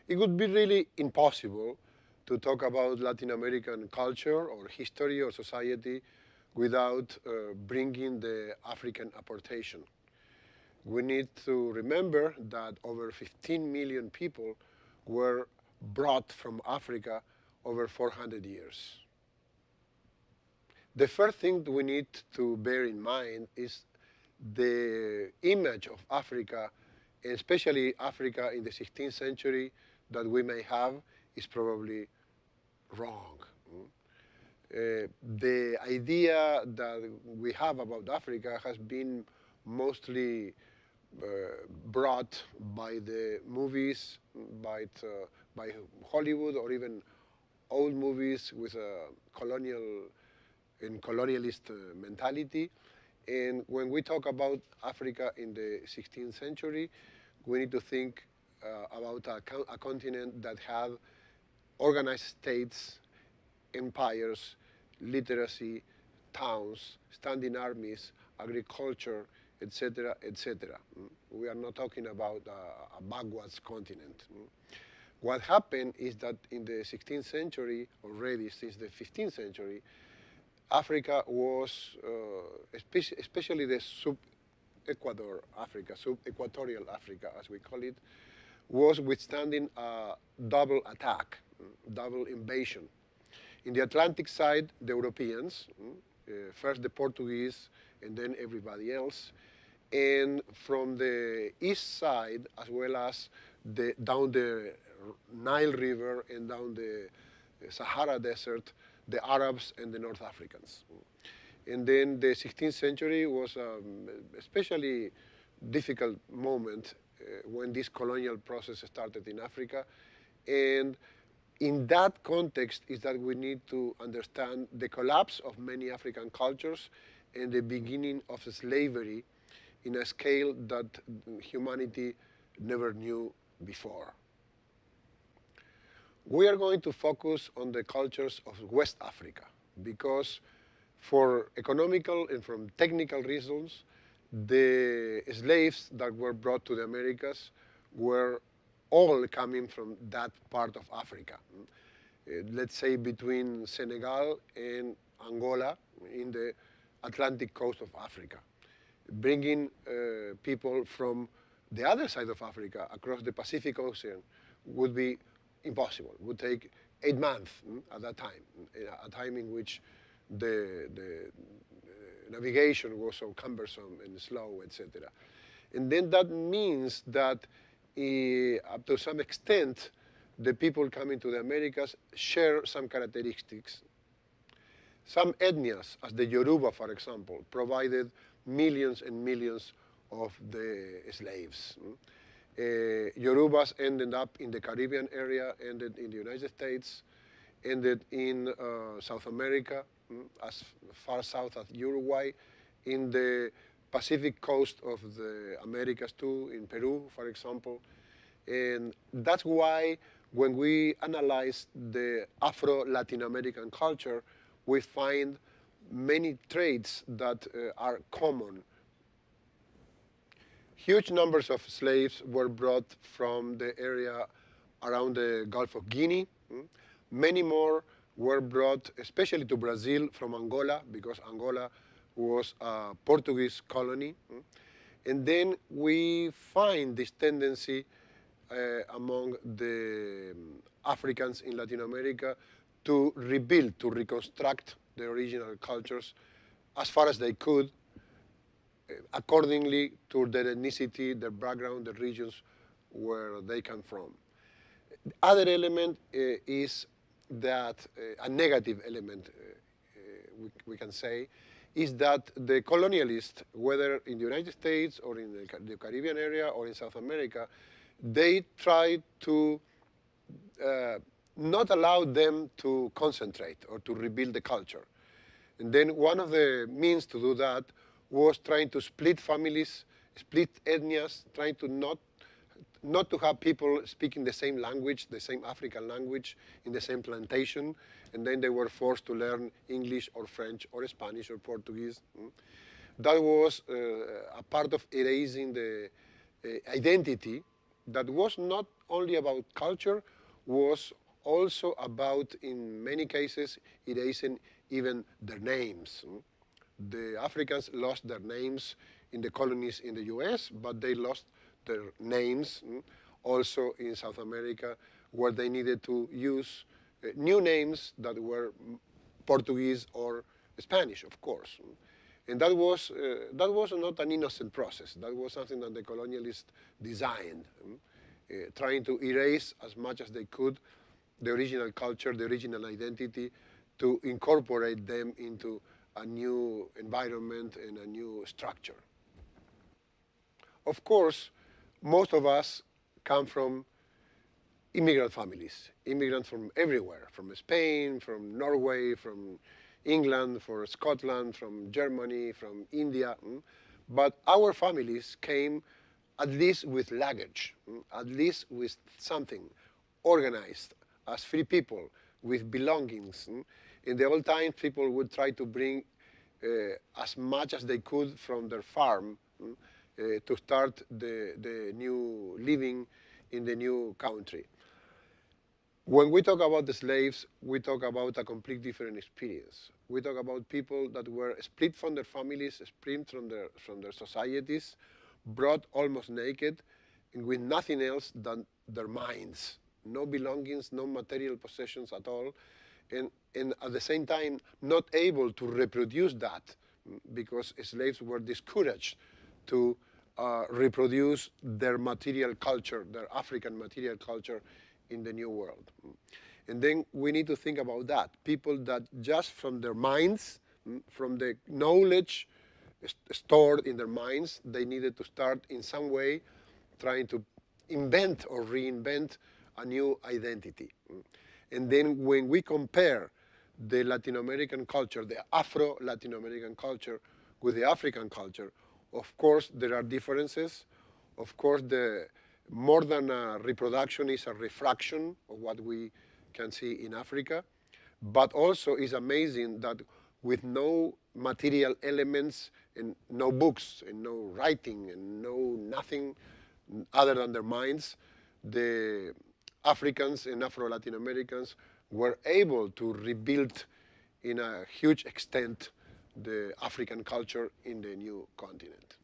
It would be really impossible to talk about Latin American culture or history or society without bringing the African apportation. We need to remember that over 15 million people were brought from Africa over 400 years. The first thing we need to bear in mind is the image of Africa, especially Africa in the 16th century, that we may have is probably wrong. The idea that we have about Africa has been mostly brought by the movies, by Hollywood, or even old movies with a colonialist mentality. And when we talk about Africa in the 16th century, we need to think about a continent that had organized states, empires, literacy, towns, standing armies, agriculture, etc., etc. We are not talking about a backwards continent. What happened is that in the 16th century, already since the 15th century, Africa was, especially the sub-Equator Africa, sub-equatorial Africa, as we call it, was withstanding a double attack, double invasion. In the Atlantic side, the Europeans, first the Portuguese and then everybody else. And from the east side, as well as down the Nile River and down the Sahara Desert, the Arabs and the North Africans. And then the 16th century was especially difficult moment when this colonial process started in Africa. And in that context is that we need to understand the collapse of many African cultures and the beginning of slavery in a scale that humanity never knew before. We are going to focus on the cultures of West Africa because for economical and from technical reasons, the slaves that were brought to the Americas were all coming from that part of Africa. Let's say between Senegal and Angola in the Atlantic coast of Africa. Bringing people from the other side of Africa across the Pacific Ocean would be impossible. It would take 8 months at that time, a time in which the navigation was so cumbersome and slow, etc. And then that means that up to some extent, the people coming to the Americas share some characteristics. Some ethnias, as the Yoruba, for example, provided millions and millions of the slaves. Yorubas ended up in the Caribbean area, ended in the United States, ended in South America, as far south as Uruguay, in the Pacific coast of the Americas too, in Peru, for example. And that's why when we analyze the Afro-Latin American culture, we find many traits that are common. Huge numbers of slaves were brought from the area around the Gulf of Guinea. Many more were brought, especially to Brazil, from Angola, because Angola was a Portuguese colony. And then we find this tendency among the Africans in Latin America to rebuild, to reconstruct the original cultures as far as they could, accordingly to their ethnicity, their background, the regions where they come from. The other element is that, a negative element, we can say, is that the colonialists, whether in the United States or in the Caribbean area or in South America, they try to not allow them to concentrate or to rebuild the culture. And then one of the means to do that was trying to split families, split ethnias, trying to not to have people speaking the same language, the same African language in the same plantation, and then they were forced to learn English or French or Spanish or Portuguese. That was a part of erasing the identity that was not only about culture, was also about, in many cases, erasing even their names. The Africans lost their names in the colonies in the US, but they lost their names also in South America, where they needed to use new names that were Portuguese or Spanish, of course. And that was not an innocent process. That was something that the colonialists designed, trying to erase as much as they could the original culture, the original identity, to incorporate them into a new environment and a new structure. Of course, most of us come from immigrant families, immigrants from everywhere, from Spain, from Norway, from England, from Scotland, from Germany, from India. But our families came at least with luggage, at least with something organized as free people with belongings. In the old times, people would try to bring as much as they could from their farm to start the new living in the new country. When we talk about the slaves, we talk about a completely different experience. We talk about people that were split from their families, split from their societies, brought almost naked, and with nothing else than their minds. No belongings, no material possessions at all, and at the same time not able to reproduce that because slaves were discouraged to reproduce their material culture, their African material culture in the new world. And then we need to think about that. People that just from their minds, from the knowledge stored in their minds, they needed to start in some way trying to invent or reinvent a new identity. And then when we compare the Latin American culture, the Afro-Latin American culture with the African culture, of course there are differences. Of course, more than a reproduction is a refraction of what we can see in Africa. But also it's amazing that with no material elements and no books and no writing and no nothing other than their minds, the Africans and Afro-Latin Americans were able to rebuild in a huge extent the African culture in the new continent.